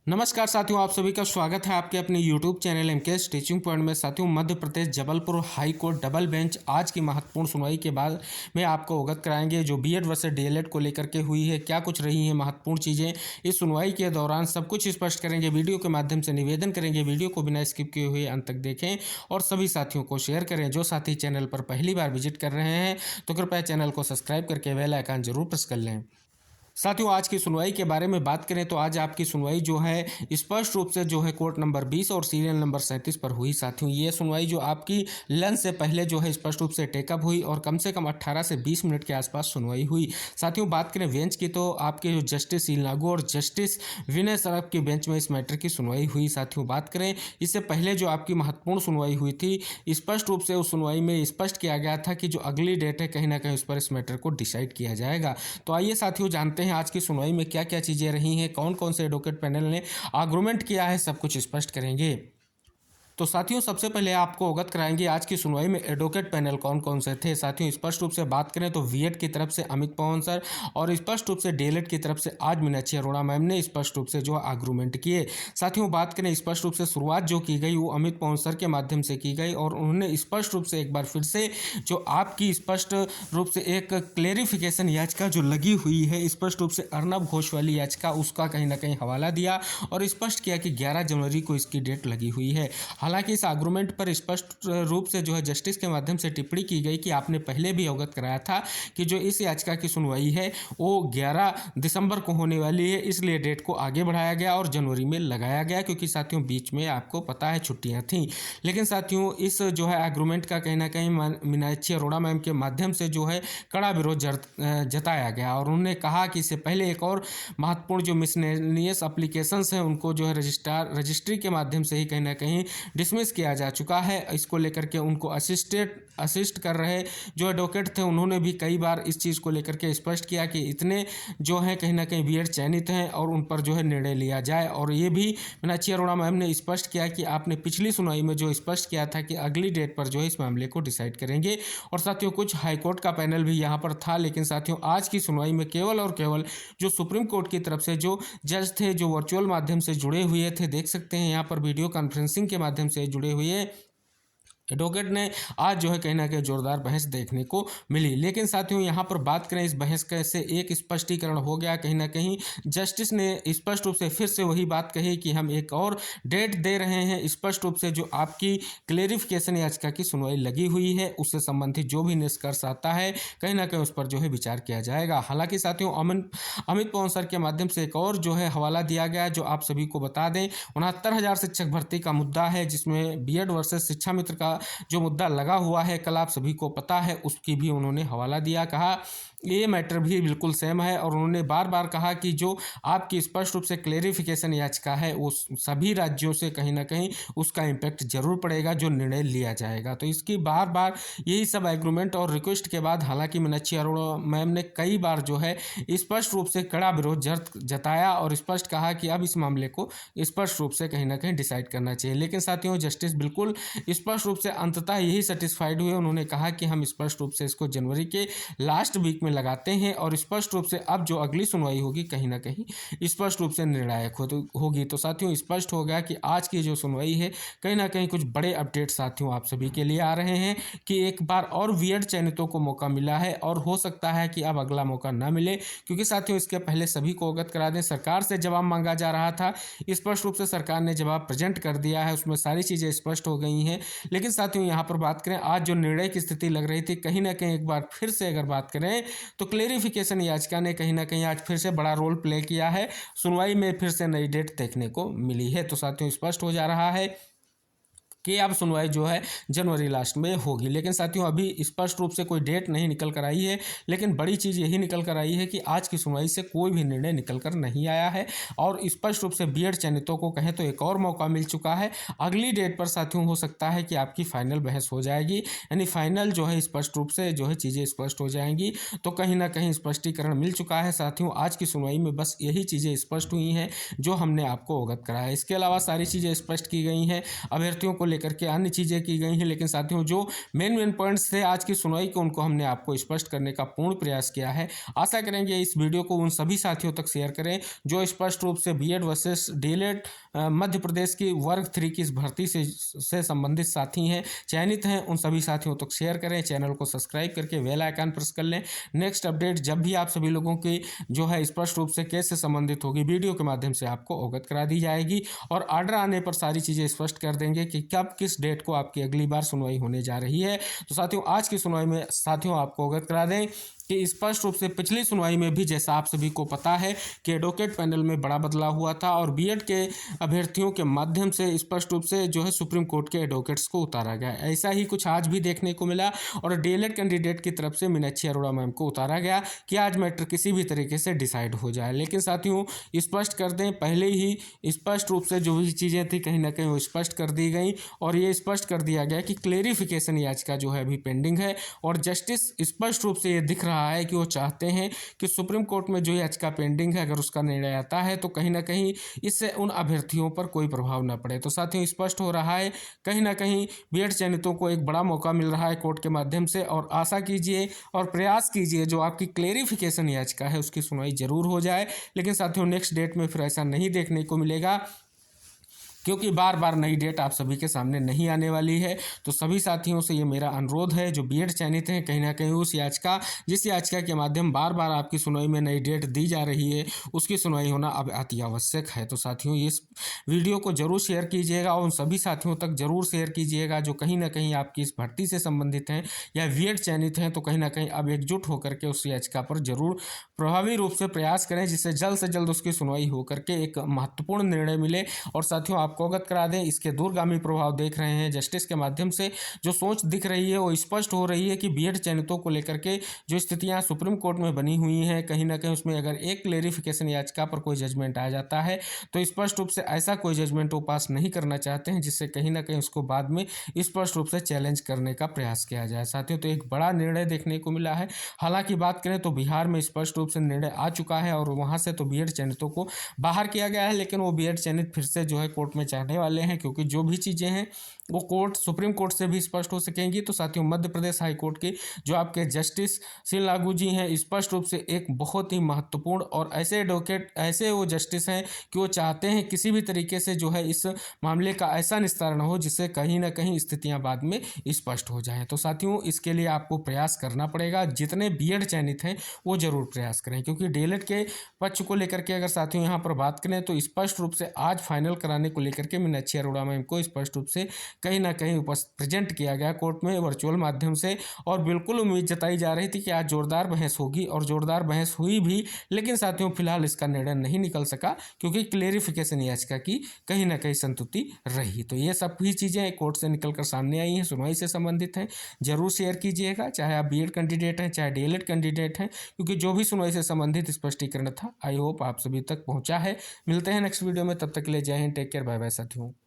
नमस्कार साथियों, आप सभी का स्वागत है आपके अपने YouTube channel MK teaching point में। साथियों, Madhya Pradesh Jabalpur high court double bench आज की महत्वपूर्ण सुनवाई के बाद में आपको अवगत कराएंगे जो बीएड वर्सेस डीएलएड को लेकर के हुई है। क्या कुछ रही है महत्वपूर्ण चीज़ें इस सुनवाई के दौरान, सब कुछ स्पष्ट करेंगे। वीडियो के माध्यम से निवेदन करेंगे, वीडियो को बिना स्किप किए हुए अंत तक देखें और सभी साथियों को शेयर करें। जो साथी चैनल पर पहली बार विजिट कर रहे हैं तो कृपया चैनल को सब्सक्राइब करके बेल आइकन जरूर प्रेस कर लें। साथियों, आज की सुनवाई के बारे में बात करें तो आज आपकी सुनवाई जो है स्पष्ट रूप से जो है कोर्ट नंबर 20 और सीरियल नंबर 37 पर हुई। साथियों, ये सुनवाई जो आपकी लंच से पहले जो है स्पष्ट रूप से टेकअप हुई और कम से कम 18 से 20 मिनट के आसपास सुनवाई हुई। साथियों, बात करें बेंच की तो आपके जो जस्टिस शील नागू और जस्टिस विनय सरफ के बेंच में इस मैटर की सुनवाई हुई। साथियों, बात करें इससे पहले जो आपकी महत्वपूर्ण सुनवाई हुई थी, स्पष्ट रूप से उस सुनवाई में स्पष्ट किया गया था कि जो अगली डेट है कहीं ना कहीं उस पर इस मैटर को डिसाइड किया जाएगा। तो आइए साथियों, जानते हैं आज की सुनवाई में क्या क्या चीजें रही हैं, कौन कौन से एडवोकेट पैनल ने आर्गुमेंट किया है, सब कुछ स्पष्ट करेंगे। तो साथियों, सबसे पहले आपको अवगत कराएंगे आज की सुनवाई में एडवोकेट पैनल कौन कौन से थे। साथियों, स्पष्ट रूप से बात करें तो वीएड की तरफ से अमित पवन सर और स्पष्ट रूप से डीएलएड की तरफ से आज मीनाक्षी अरोड़ा मैम ने स्पष्ट रूप से जो आर्गुमेंट किए। साथियों, बात करें स्पष्ट रूप से शुरुआत जो की गई वो अमित पवन सर के माध्यम से की गई और उन्होंने स्पष्ट रूप से एक बार फिर से जो आपकी स्पष्ट रूप से एक क्लेरिफिकेशन याचिका जो लगी हुई है, स्पष्ट रूप से अर्नब घोष वाली याचिका, उसका कहीं ना कहीं हवाला दिया और स्पष्ट किया कि 11 जनवरी को इसकी डेट लगी हुई है। हालांकि इस आर्गुमेंट पर स्पष्ट रूप से जो है जस्टिस के माध्यम से टिप्पणी की गई कि आपने पहले भी अवगत कराया था कि जो इस याचिका की सुनवाई है वो 11 दिसंबर को होने वाली है, इसलिए डेट को आगे बढ़ाया गया और जनवरी में लगाया गया, क्योंकि साथियों बीच में आपको पता है छुट्टियां थीं। लेकिन साथियों, इस जो है आर्गुमेंट का कहीं ना कहीं मीनाक्षी अरोड़ा मैम के माध्यम से जो है कड़ा विरोध जताया गया और उन्होंने कहा कि इससे पहले एक और महत्वपूर्ण जो मिसलेनियस एप्लीकेशंस हैं उनको जो है रजिस्ट्री के माध्यम से ही कहीं ना कहीं डिसमिस किया जा चुका है। इसको लेकर के उनको असिस्ट कर रहे जो एडवोकेट थे उन्होंने भी कई बार इस चीज़ को लेकर के स्पष्ट किया कि इतने जो हैं कहीं ना कहीं बीएड चयनित हैं और उन पर जो है निर्णय लिया जाए। और ये भी मीनाक्षी अरोड़ा मैम ने स्पष्ट किया कि आपने पिछली सुनवाई में जो स्पष्ट किया था कि अगली डेट पर जो है इस मामले को डिसाइड करेंगे। और साथियों, कुछ हाईकोर्ट का पैनल भी यहाँ पर था, लेकिन साथियों आज की सुनवाई में केवल और केवल जो सुप्रीम कोर्ट की तरफ से जो जज थे जो वर्चुअल माध्यम से जुड़े हुए थे, देख सकते हैं यहाँ पर वीडियो कॉन्फ्रेंसिंग के माध्यम से जुड़े हुए एडवोकेट ने आज जो है कहीं ना कहीं जोरदार बहस देखने को मिली। लेकिन साथियों, यहाँ पर बात करें इस बहस से एक स्पष्टीकरण हो गया। कहीं ना कहीं जस्टिस ने स्पष्ट रूप से फिर से वही बात कही कि हम एक और डेट दे रहे हैं। स्पष्ट रूप से जो आपकी क्लेरिफिकेशन याचिका की सुनवाई लगी हुई है उससे संबंधित जो भी निष्कर्ष आता है कहीं ना कहीं उस पर जो है विचार किया जाएगा। हालांकि साथियों, अमित पवन सर के माध्यम से एक और जो है हवाला दिया गया जो आप सभी को बता दें, 69,000 शिक्षक भर्ती का मुद्दा है जिसमें बीएड वर्सेस शिक्षा मित्र का जो मुद्दा लगा हुआ है, कल आप सभी को पता है, उसकी भी उन्होंने हवाला दिया। कहा ये मैटर भी बिल्कुल सेम है और उन्होंने बार बार कहा कि जो आपकी स्पष्ट रूप से क्लेरिफिकेशन याचिका है वो सभी राज्यों से कहीं ना कहीं उसका इम्पैक्ट जरूर पड़ेगा जो निर्णय लिया जाएगा। तो इसकी बार बार यही सब एग्रीमेंट और रिक्वेस्ट के बाद हालांकि मीनाक्षी अरोड़ा मैम ने कई बार जो है स्पष्ट रूप से कड़ा विरोध जताया और स्पष्ट कहा कि अब इस मामले को स्पष्ट रूप से कहीं ना कहीं डिसाइड करना चाहिए। लेकिन साथियों, जस्टिस बिल्कुल स्पष्ट रूप से अंततः यही सेटिस्फाइड हुए। उन्होंने कहा कि हम स्पष्ट रूप से इसको जनवरी के लास्ट वीक में लगाते हैं और स्पष्ट रूप से अब जो अगली सुनवाई होगी कहीं ना कहीं स्पष्ट रूप से निर्णायक होगी। तो साथियों, स्पष्ट हो गया कि आज की जो सुनवाई है कहीं ना कहीं कुछ बड़े अपडेट साथियों आप सभी के लिए आ रहे हैं कि एक बार और बीएड चयनितों को मौका मिला है और हो सकता है कि अब अगला मौका ना मिले, क्योंकि साथियों इसके पहले सभी को अवगत करा दें, सरकार से जवाब मांगा जा रहा था। स्पष्ट रूप से सरकार ने जवाब प्रेजेंट कर दिया है, उसमें सारी चीज़ें स्पष्ट हो गई हैं। लेकिन साथियों, यहाँ पर बात करें आज जो निर्णय की स्थिति लग रही थी, कहीं ना कहीं एक बार फिर से अगर बात करें तो क्लेरिफिकेशन याचिका ने कहीं ना कहीं आज फिर से बड़ा रोल प्ले किया है। सुनवाई में फिर से नई डेट देखने को मिली है। तो साथियों, स्पष्ट हो जा रहा है कि अब सुनवाई जो है जनवरी लास्ट में होगी। लेकिन साथियों, अभी स्पष्ट रूप से कोई डेट नहीं निकल कर आई है, लेकिन बड़ी चीज़ यही निकल कर आई है कि आज की सुनवाई से कोई भी निर्णय निकल कर नहीं आया है और स्पष्ट रूप से बीएड चयनितों को कहें तो एक और मौका मिल चुका है। अगली डेट पर साथियों हो सकता है कि आपकी फाइनल बहस हो जाएगी, यानी फाइनल जो है स्पष्ट रूप से जो है चीज़ें स्पष्ट हो जाएंगी। तो कहीं ना कहीं स्पष्टीकरण मिल चुका है। साथियों, आज की सुनवाई में बस यही चीज़ें स्पष्ट हुई हैं जो हमने आपको अवगत कराया। इसके अलावा सारी चीज़ें स्पष्ट की गई हैं। अभ्यर्थियों को लेकर के अन्य चीज़ें की गई हैं, लेकिन साथियों जो मेन पॉइंट्स थे आज की सुनवाई के उनको हमने आपको स्पष्ट करने का पूर्ण प्रयास किया है। आशा करेंगे इस वीडियो को उन सभी साथियों तक शेयर करें जो स्पष्ट रूप से BEd versus DElEd Madhya Pradesh की वर्ग 3 की इस भर्ती से संबंधित साथी हैं, चयनित हैं, उन सभी साथियों तक शेयर करें। चैनल को सब्सक्राइब करके बेल आइकन प्रेस कर लें। नेक्स्ट अपडेट जब भी आप सभी लोगों की जो है स्पष्ट रूप से केस से संबंधित होगी वीडियो के माध्यम से आपको अवगत करा दी जाएगी और ऑर्डर आने पर सारी चीज़ें स्पष्ट कर देंगे कि कब किस डेट को आपकी अगली बार सुनवाई होने जा रही है। तो साथियों आज की सुनवाई में साथियों आपको अवगत करा दें कि स्पष्ट रूप से पिछली सुनवाई में भी जैसा आप सभी को पता है कि एडवोकेट पैनल में बड़ा बदलाव हुआ था और बीएड के अभ्यर्थियों के माध्यम से स्पष्ट रूप से जो है सुप्रीम कोर्ट के एडवोकेट्स को उतारा गया। ऐसा ही कुछ आज भी देखने को मिला और डीएलएड कैंडिडेट की तरफ से मीनाक्षी अरोड़ा मैम को उतारा गया कि आज मैटर किसी भी तरीके से डिसाइड हो जाए। लेकिन साथियों स्पष्ट कर दें, पहले ही स्पष्ट रूप से जो भी चीज़ें थी कहीं ना कहीं वो स्पष्ट कर दी गई और ये स्पष्ट कर दिया गया कि क्लेरिफिकेशन याचिका जो है अभी पेंडिंग है और जस्टिस स्पष्ट रूप से ये दिख रहा है कि वो चाहते हैं कि सुप्रीम कोर्ट में जो याचिका पेंडिंग है अगर उसका निर्णय आता है तो कहीं ना कहीं इससे उन अभ्यर्थियों पर कोई प्रभाव न पड़े। तो साथियों स्पष्ट हो रहा है कहीं ना कहीं बीएड चयनितों को एक बड़ा मौका मिल रहा है कोर्ट के माध्यम से और आशा कीजिए और प्रयास कीजिए जो आपकी क्लेरिफिकेशन याचिका है उसकी सुनवाई जरूर हो जाए। लेकिन साथियों नेक्स्ट डेट में फिर ऐसा नहीं देखने को मिलेगा क्योंकि बार बार नई डेट आप सभी के सामने नहीं आने वाली है। तो सभी साथियों से ये मेरा अनुरोध है जो बीएड चयनित हैं कहीं ना कहीं उस याचिका जिस याचिका के माध्यम बार बार आपकी सुनवाई में नई डेट दी जा रही है उसकी सुनवाई होना अब अति आवश्यक है। तो साथियों इस वीडियो को जरूर शेयर कीजिएगा और उन सभी साथियों तक जरूर शेयर कीजिएगा जो कहीं ना कहीं आपकी इस भर्ती से संबंधित हैं या बीएड चयनित हैं। तो कहीं ना कहीं अब एकजुट होकर के उस याचिका पर जरूर प्रभावी रूप से प्रयास करें जिससे जल्द से जल्द उसकी सुनवाई होकर के एक महत्वपूर्ण निर्णय मिले। और साथियों आपको अवगत करा दें इसके दूरगामी प्रभाव देख रहे हैं जस्टिस के माध्यम से जो सोच दिख रही है वो स्पष्ट हो रही है कि बीएड चयनितों को लेकर के जो स्थितियां सुप्रीम कोर्ट में बनी हुई हैं कहीं ना कहीं उसमें अगर एक क्लेरिफिकेशन याचिका पर कोई जजमेंट आ जाता है तो स्पष्ट रूप से ऐसा कोई जजमेंट वो पास नहीं करना चाहते हैं जिससे कहीं ना कहीं उसको बाद में स्पष्ट रूप से चैलेंज करने का प्रयास किया जाए। साथियों तो एक बड़ा निर्णय देखने को मिला है। हालांकि बात करें तो बिहार में स्पष्ट रूप से निर्णय आ चुका है और वहां से तो बीएड चयनितों को बाहर किया गया है, लेकिन वो बीएड चयनित फिर से जो है कोर्ट में चाहने वाले हैं क्योंकि जो भी चीज़ें हैं वो कोर्ट सुप्रीम कोर्ट से भी स्पष्ट हो सकेंगी। तो साथियों मध्य प्रदेश हाई कोर्ट के जो आपके जस्टिस सील लागू जी हैं स्पष्ट रूप से एक बहुत ही महत्वपूर्ण और ऐसे एडवोकेट ऐसे वो जस्टिस हैं कि वो चाहते हैं किसी भी तरीके से जो है इस मामले का ऐसा निस्तारण हो जिससे कहीं ना कहीं स्थितियां बाद में स्पष्ट हो जाएं। तो साथियों इसके लिए आपको प्रयास करना पड़ेगा, जितने बीएड चयनित हैं वो जरूर प्रयास करें क्योंकि डीएलएड के पक्ष को लेकर के अगर साथियों यहाँ पर बात करें तो स्पष्ट रूप से आज फाइनल कराने को लेकर के मीनाक्षी अरोड़ा मैम को स्पष्ट रूप से कहीं ना कहीं प्रेजेंट किया गया कोर्ट में वर्चुअल माध्यम से और बिल्कुल उम्मीद जताई जा रही थी कि आज जोरदार बहस होगी और जोरदार बहस हुई भी। लेकिन साथियों फिलहाल इसका निर्णय नहीं निकल सका क्योंकि क्लेरिफिकेशन याचिका की कहीं ना कहीं संतुष्टि रही। तो ये सब भी चीज़ें कोर्ट से निकलकर सामने आई हैं, सुनवाई से संबंधित हैं, जरूर शेयर कीजिएगा चाहे आप बीएड कैंडिडेट हैं चाहे डीएलएड कैंडिडेट हैं क्योंकि जो भी सुनवाई से संबंधित स्पष्टीकरण था आई होप आप सभी तक पहुंचा है। मिलते हैं नेक्स्ट वीडियो में, तब तक के लिए जय हिंद, टेक केयर, बाय बाय साथियों।